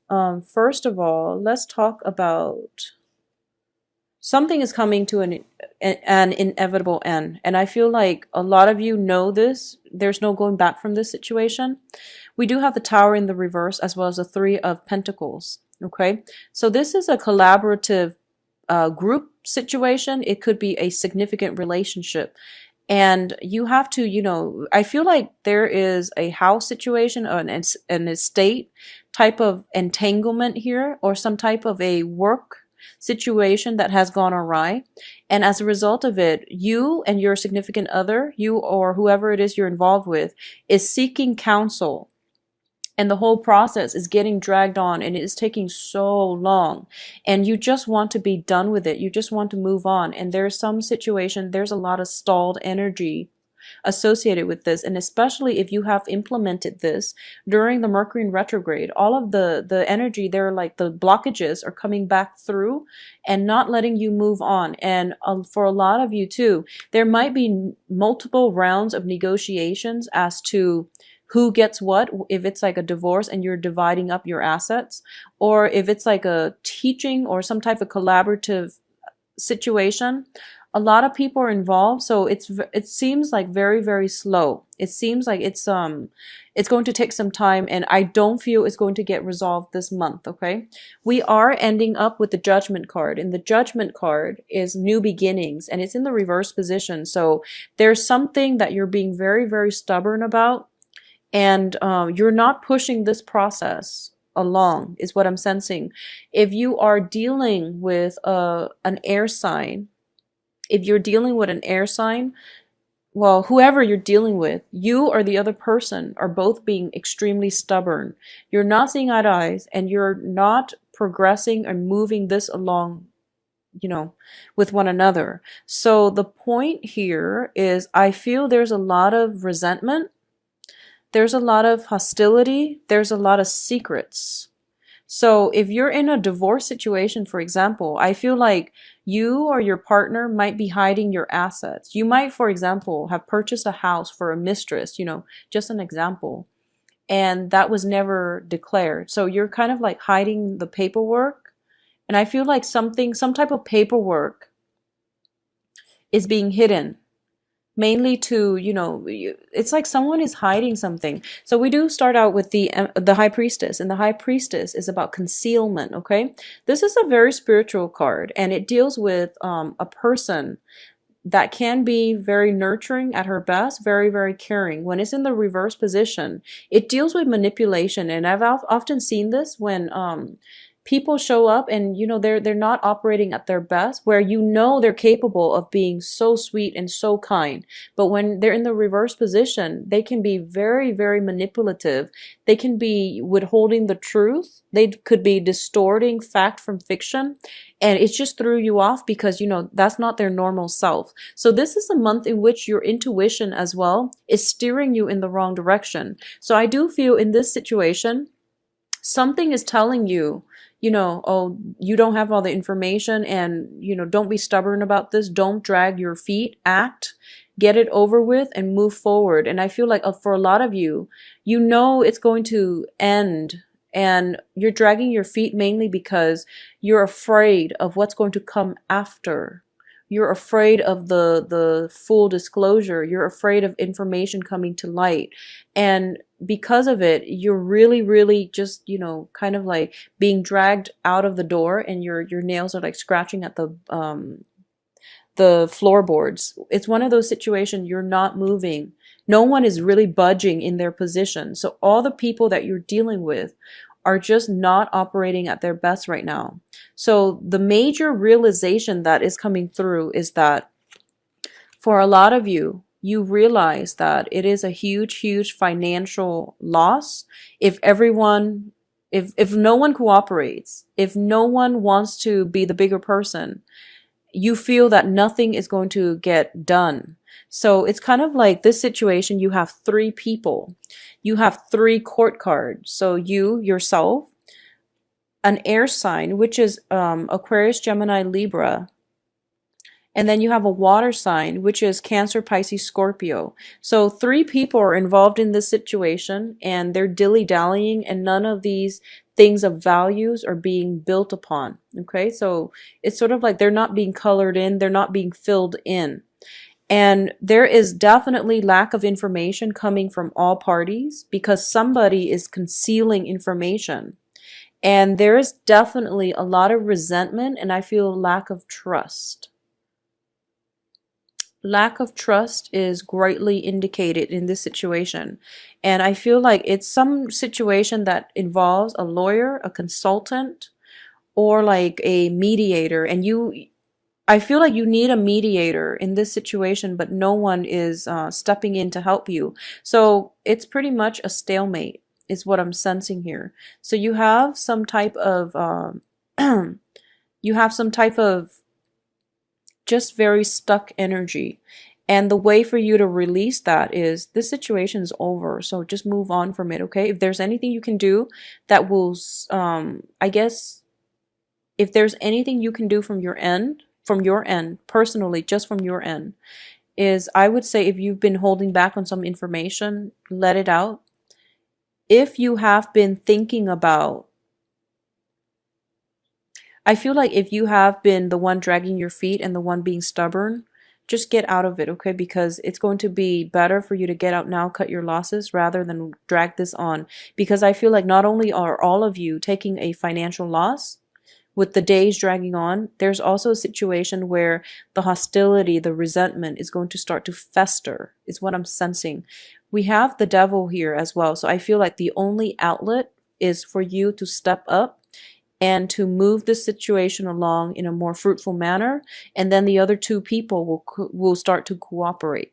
First of all, let's talk about something is coming to an inevitable end. And I feel like a lot of you know this. There's no going back from this situation. We do have the Tower in the reverse as well as the Three of Pentacles. Okay. So this is a collaborative group situation. It could be a significant relationship. And you have to, I feel like there is a house situation or an estate type of entanglement here, or some type of a work situation that has gone awry. And as a result of it, you and your significant other, you or whoever it is you're involved with, is seeking counsel, and the whole process is getting dragged on and it is taking so long, and you just want to be done with it. You just want to move on. And there's some situation, there's a lot of stalled energy associated with this. And especially if you have implemented this during the Mercury in retrograde, all of the energy there, like the blockages are coming back through and not letting you move on. And for a lot of you too, there might be multiple rounds of negotiations as to who gets what, if it's like a divorce and you're dividing up your assets, or if it's like a teaching or some type of collaborative situation. A lot of people are involved, so it seems like very, very slow. It seems like it's going to take some time, and I don't feel it's going to get resolved this month. Okay, we are ending up with the Judgment card, and the Judgment card is new beginnings, and it's in the reverse position. So there's something that you're being very, very stubborn about, and you're not pushing this process along, is what I'm sensing. If you are dealing with an air sign, if you're dealing with an air sign, well, whoever you're dealing with, you or the other person are both being extremely stubborn. You're not seeing eye to eyes, and you're not progressing and moving this along, with one another. So the point here is, I feel there's a lot of resentment. There's a lot of hostility. There's a lot of secrets. So if you're in a divorce situation, for example, I feel like you or your partner might be hiding your assets. You might, for example, have purchased a house for a mistress, just an example, and that was never declared. So you're kind of like hiding the paperwork. And I feel like some type of paperwork is being hidden, mainly to, it's like someone is hiding something. So we do start out with the High Priestess, and the High Priestess is about concealment. Okay, this is a very spiritual card, and it deals with a person that can be very nurturing at her best, very, very caring. When it's in the reverse position, it deals with manipulation. And I've often seen this when people show up and they're not operating at their best, where they're capable of being so sweet and so kind, but when they're in the reverse position, they can be very, very manipulative. They can be withholding the truth. They could be distorting fact from fiction, and it just threw you off because that's not their normal self. So this is a month in which your intuition as well is steering you in the wrong direction. So I do feel in this situation, something is telling you, oh, you don't have all the information, and, don't be stubborn about this. Don't drag your feet. Act, get it over with, and move forward. And I feel like for a lot of you, it's going to end, and you're dragging your feet mainly because you're afraid of what's going to come after. You're afraid of the full disclosure. You're afraid of information coming to light. And because of it, you're really, really just, kind of like being dragged out of the door, and your nails are like scratching at the floorboards. It's one of those situations, you're not moving. No one is really budging in their position. So all the people that you're dealing with are just not operating at their best right now. So the major realization that is coming through is that for a lot of you, you realize that it is a huge, huge financial loss if no one cooperates, if no one wants to be the bigger person. You feel that nothing is going to get done. So it's kind of like this situation, you have three people. You have three court cards. So you, yourself, an air sign, which is Aquarius, Gemini, Libra. And then you have a water sign, which is Cancer, Pisces, Scorpio. So three people are involved in this situation, and they're dilly-dallying, and none of these things of values are being built upon. Okay, so it's sort of like they're not being colored in, they're not being filled in. And there is definitely lack of information coming from all parties because somebody is concealing information. And there is definitely a lot of resentment, and I feel lack of trust. Lack of trust is greatly indicated in this situation. And I feel like it's some situation that involves a lawyer, a consultant, or like a mediator. And I feel like you need a mediator in this situation, but no one is stepping in to help you. So it's pretty much a stalemate, is what I'm sensing here. So you have some type of, you have some type of just very stuck energy. And the way for you to release that is this situation is over. So just move on from it, okay? If there's anything you can do that will, I guess, if there's anything you can do from your end, personally, just from your end, is I would say if you've been holding back on some information, let it out. If you have been thinking about, I feel like if you have been the one dragging your feet and the one being stubborn, just get out of it, okay? Because it's going to be better for you to get out now, cut your losses, rather than drag this on. Because I feel like not only are all of you taking a financial loss, with the days dragging on, there's also a situation where the hostility, the resentment is going to start to fester, is what I'm sensing. We have the devil here as well. So I feel like the only outlet is for you to step up and to move the situation along in a more fruitful manner. And then the other two people will start to cooperate.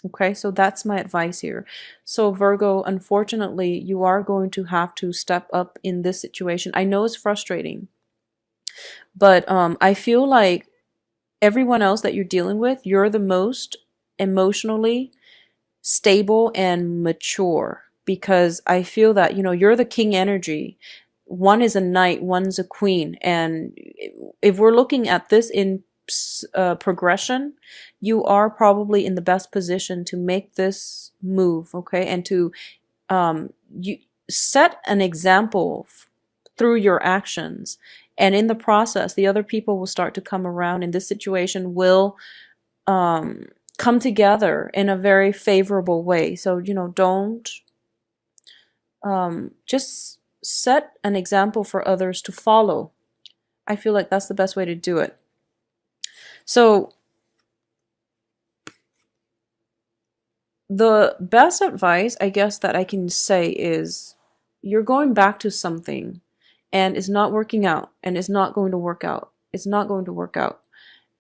Okay, so that's my advice here. So Virgo, unfortunately, you are going to have to step up in this situation. I know it's frustrating. But I feel like everyone else that you're dealing with, you're the most emotionally stable and mature because I feel that, you're the king energy. One is a knight, one's a queen. And if we're looking at this in progression, you are probably in the best position to make this move, okay? And to you set an example through your actions. And in the process, the other people will start to come around, and this situation will come together in a very favorable way. So, don't just set an example for others to follow. I feel like that's the best way to do it. So, the best advice, I guess, that I can say is you're going back to something and it's not working out and it's not going to work out. It's not going to work out.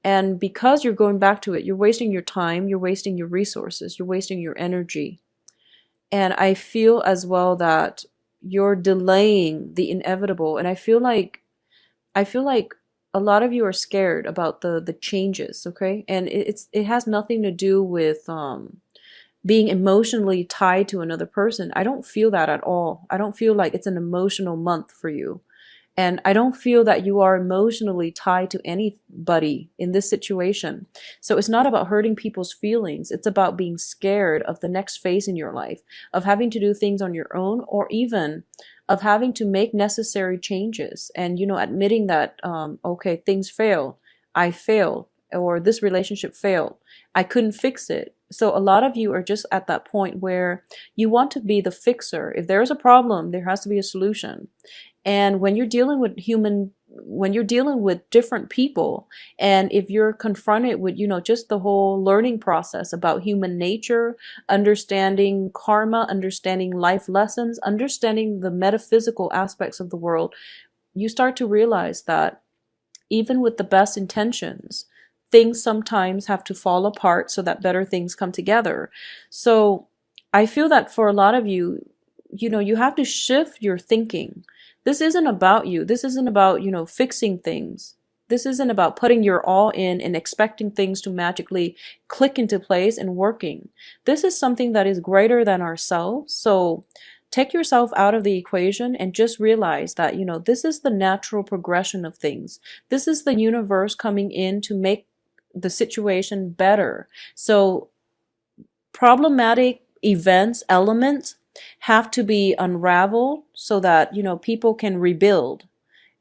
And because you're going back to it, you're wasting your time, you're wasting your resources, you're wasting your energy. And I feel as well that you're delaying the inevitable. And I feel like a lot of you are scared about the changes, okay? And it has nothing to do with being emotionally tied to another person. I don't feel that at all. I don't feel like it's an emotional month for you. And I don't feel that you are emotionally tied to anybody in this situation. So it's not about hurting people's feelings. It's about being scared of the next phase in your life, of having to do things on your own, or even of having to make necessary changes and, admitting that, okay, things fail. I failed, or this relationship failed. I couldn't fix it. So a lot of you are just at that point where you want to be the fixer. If there's a problem, there has to be a solution. And when you're dealing with different people, and if you're confronted with, just the whole learning process about human nature, understanding karma, understanding life lessons, understanding the metaphysical aspects of the world, you start to realize that even with the best intentions, things sometimes have to fall apart so that better things come together. So I feel that for a lot of you, you have to shift your thinking. This isn't about you. This isn't about, fixing things. This isn't about putting your all in and expecting things to magically click into place and working. This is something that is greater than ourselves. So take yourself out of the equation and just realize that, this is the natural progression of things. This is the universe coming in to make the situation better. So problematic events, elements, have to be unraveled so that, people can rebuild,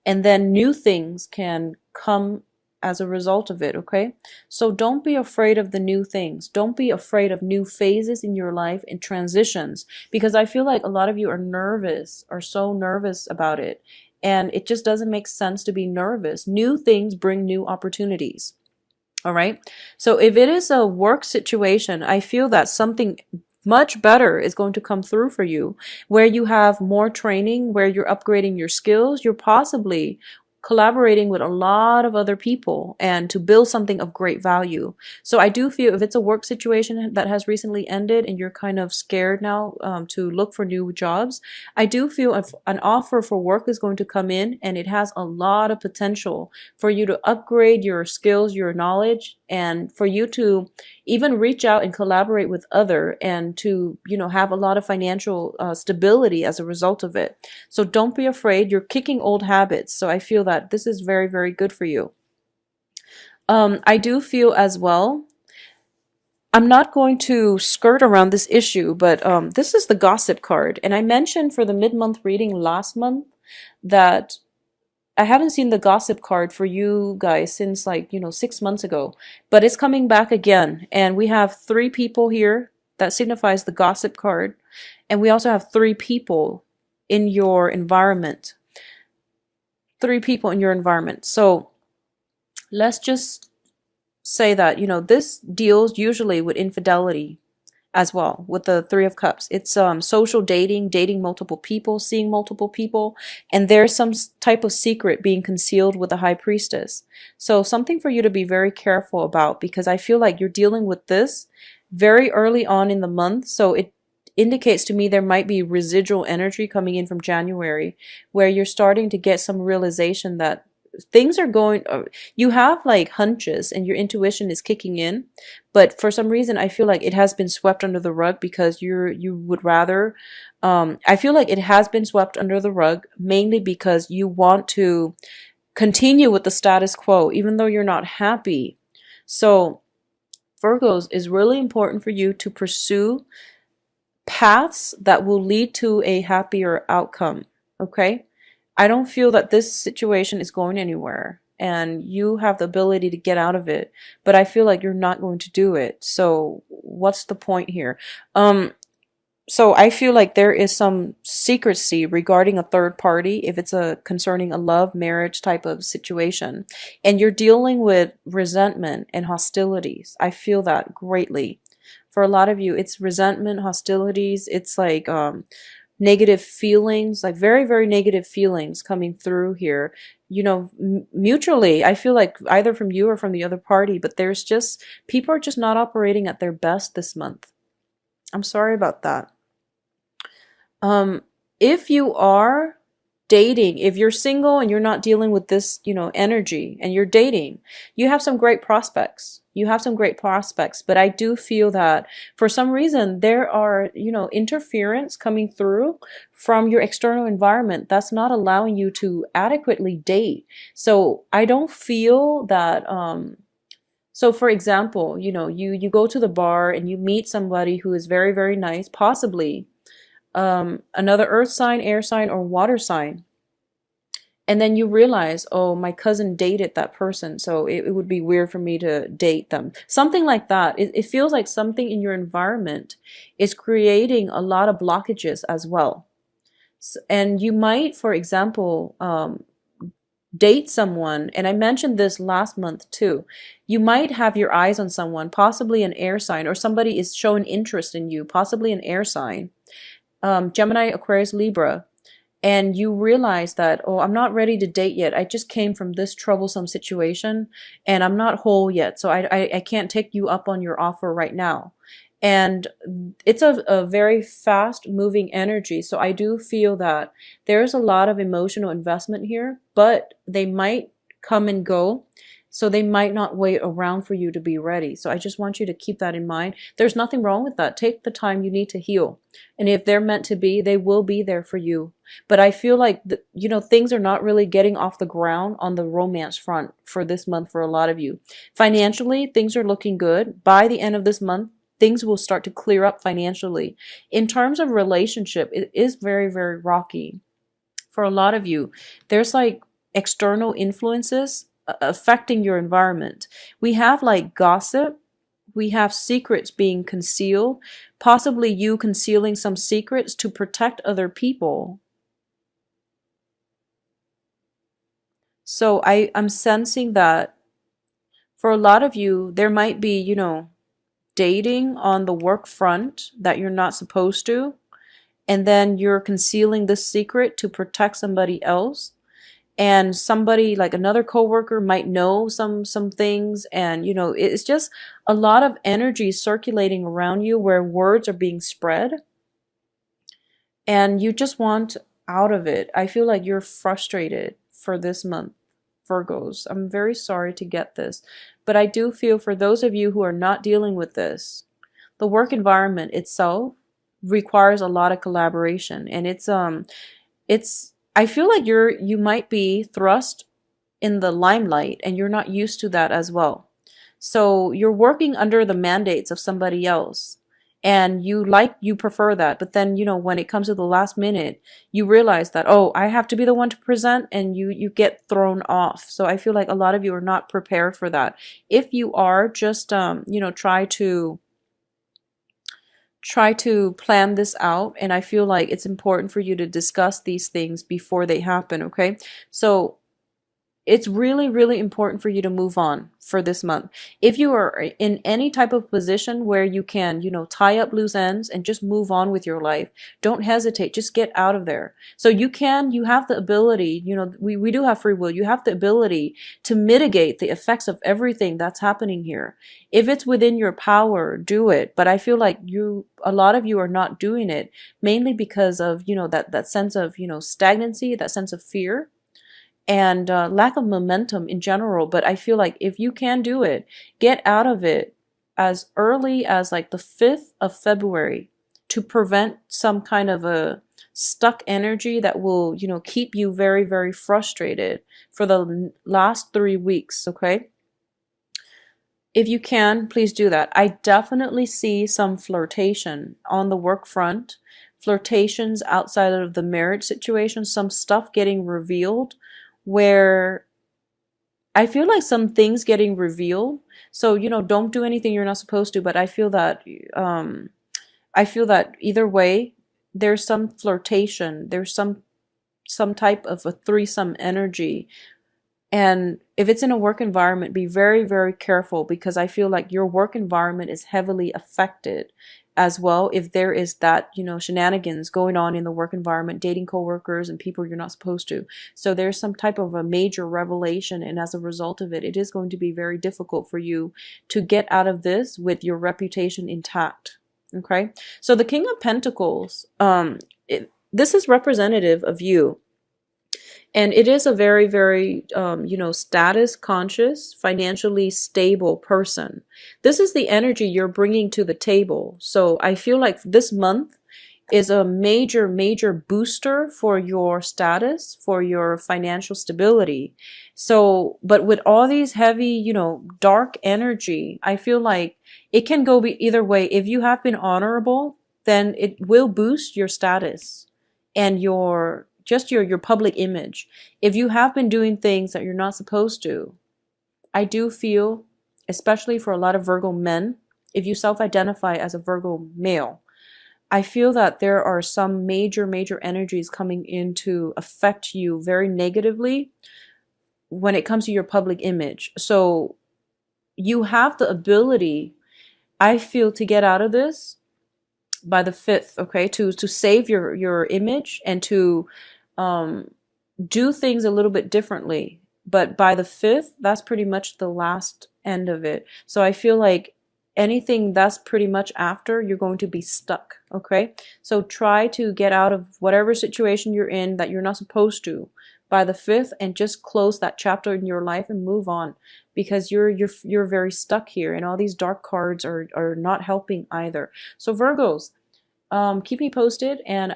and then new things can come as a result of it, okay? So don't be afraid of the new things. Don't be afraid of new phases in your life and transitions, because I feel like a lot of you are so nervous about it. And it just doesn't make sense to be nervous. New things bring new opportunities. All right. So if it is a work situation, I feel that something much better is going to come through for you, where you have more training, where you're upgrading your skills, you're possibly collaborating with a lot of other people and to build something of great value. So I do feel if it's a work situation that has recently ended and you're kind of scared now to look for new jobs, I do feel if an offer for work is going to come in and it has a lot of potential for you to upgrade your skills, your knowledge, and for you to even reach out and collaborate with other, and to, have a lot of financial stability as a result of it. So don't be afraid. You're kicking old habits. So I feel that this is very, very good for you. I do feel as well, I'm not going to skirt around this issue, but this is the gossip card. And I mentioned for the mid-month reading last month that I haven't seen the gossip card for you guys since 6 months ago, but it's coming back again. And we have 3 people here that signifies the gossip card. And we also have 3 people in your environment. 3 people in your environment. So let's just say that, this deals usually with infidelity as well, with the 3 of Cups. It's social dating multiple people, seeing multiple people, and there's some type of secret being concealed with the High Priestess. So something for you to be very careful about, because I feel like you're dealing with this very early on in the month. So it indicates to me there might be residual energy coming in from January, where you're starting to get some realization that things are going, you have like hunches and your intuition is kicking in, but for some reason I feel like it has been swept under the rug, because you would rather, I feel like it has been swept under the rug mainly because you want to continue with the status quo even though you're not happy. So Virgos, is really important for you to pursue paths that will lead to a happier outcome, okay? I don't feel that this situation is going anywhere and you have the ability to get out of it, but I feel like you're not going to do it. So what's the point here? So I feel like there is some secrecy regarding a third party if it's concerning a love marriage type of situation, and you're dealing with resentment and hostilities. I feel that greatly. For a lot of you, it's resentment, hostilities. It's like negative feelings, like very, very negative feelings coming through here. Mutually, I feel like either from you or from the other party, but there's just, people are just not operating at their best this month. I'm sorry about that. If you are dating, if you're single and you're not dealing with this, energy, and you're dating, you have some great prospects. You have some great prospects, but I do feel that for some reason there are, interference coming through from your external environment that's not allowing you to adequately date. So I don't feel that, so for example, you go to the bar and you meet somebody who is very, very nice, possibly another earth sign, air sign, or water sign. And then you realize, oh, my cousin dated that person, so it would be weird for me to date them. Something like that. It feels like something in your environment is creating a lot of blockages as well. And you might, for example, date someone, and I mentioned this last month too. You might have your eyes on someone, possibly an air sign, or somebody is showing interest in you, possibly an air sign. Gemini, Aquarius, Libra, and you realize that, oh, I'm not ready to date yet. I just came from this troublesome situation and I'm not whole yet. So I can't take you up on your offer right now. And it's a very fast moving energy. So I do feel that there's a lot of emotional investment here, but they might come and go. So they might not wait around for you to be ready. So I just want you to keep that in mind. There's nothing wrong with that. Take the time you need to heal. And if they're meant to be, they will be there for you. But I feel like, things are not really getting off the ground on the romance front for this month for a lot of you. Financially, things are looking good. By the end of this month, things will start to clear up financially. In terms of relationship, it is very, very rocky for a lot of you. There's like external influences affecting your environment. We have like gossip, we have secrets being concealed, possibly you concealing some secrets to protect other people. So I'm sensing that for a lot of you, there might be, dating on the work front that you're not supposed to, and then you're concealing this secret to protect somebody else. And somebody like another coworker might know some things, and it's just a lot of energy circulating around you where words are being spread, and you just want out of it. I feel like you're frustrated for this month, Virgos. I'm very sorry to get this, but I do feel for those of you who are not dealing with this, the work environment itself requires a lot of collaboration, and it's I feel like you might be thrust in the limelight and you're not used to that as well. So you're working under the mandates of somebody else, and you prefer that, but then when it comes to the last minute, you realize that, oh, I have to be the one to present, and you get thrown off. So I feel like a lot of you are not prepared for that. If you are, just try to plan this out, and I feel like it's important for you to discuss these things before they happen, okay? So it's really, really important for you to move on for this month. If you are in any type of position where you can, tie up loose ends and just move on with your life, don't hesitate. Just get out of there. So you have the ability, we do have free will. You have the ability to mitigate the effects of everything that's happening here. If it's within your power, do it. But I feel like a lot of you are not doing it, mainly because of, that sense of, stagnancy, that sense of fear, and lack of momentum in general. But I feel like if you can do it, get out of it as early as like the 5th of February to prevent some kind of a stuck energy that will, keep you very, very frustrated for the last 3 weeks, okay? If you can, please do that. I definitely see some flirtation on the work front, flirtations outside of the marriage situation, some stuff getting revealed where I feel like some things getting revealed. So, don't do anything you're not supposed to, but I feel that either way, there's some flirtation, there's some type of a threesome energy. And if it's in a work environment, be very, very careful, because I feel like your work environment is heavily affected as well. If there is that, shenanigans going on in the work environment, dating coworkers and people you're not supposed to. So there's some type of a major revelation. And as a result of it, it is going to be very difficult for you to get out of this with your reputation intact. Okay. So the King of Pentacles, this is representative of you. And it is a very, very, status conscious, financially stable person. This is the energy you're bringing to the table. So I feel like this month is a major, major booster for your status, for your financial stability. So, but with all these heavy, dark energy, I feel like it can go either way. If you have been honorable, then it will boost your status and your public image. If you have been doing things that you're not supposed to, I do feel, especially for a lot of Virgo men, if you self-identify as a Virgo male, I feel that there are some major, major energies coming in to affect you very negatively when it comes to your public image. So you have the ability, I feel, to get out of this by the 5th, okay, to save your image and to do things a little bit differently. But by the 5th, that's pretty much the last end of it. So I feel like anything that's pretty much after, you're going to be stuck, okay? So try to get out of whatever situation you're in that you're not supposed to by the 5th, and just close that chapter in your life and move on, because you're very stuck here, and all these dark cards are not helping either. So Virgos, keep me posted, and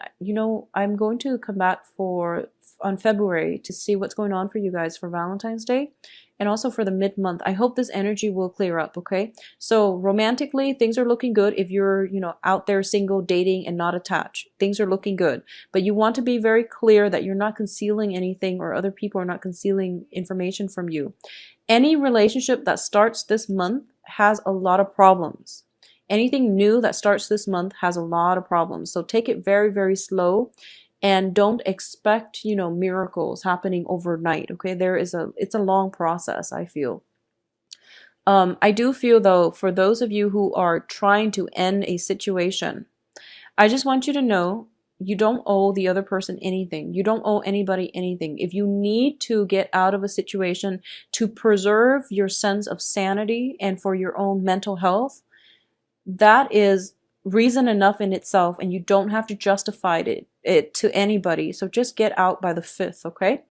I'm going to come back for on February to see what's going on for you guys for Valentine's Day and also for the mid-month. I hope this energy will clear up, okay? So romantically, things are looking good if you're, out there single, dating, and not attached. Things are looking good. But you want to be very clear that you're not concealing anything or other people are not concealing information from you. Any relationship that starts this month has a lot of problems. Anything new that starts this month has a lot of problems. So take it very, very slow and don't expect, miracles happening overnight. Okay. It's a long process, I feel. I do feel though, for those of you who are trying to end a situation, I just want you to know you don't owe the other person anything. You don't owe anybody anything. If you need to get out of a situation to preserve your sense of sanity and for your own mental health, that is reason enough in itself, and you don't have to justify it to anybody. So just get out by the 5th, okay?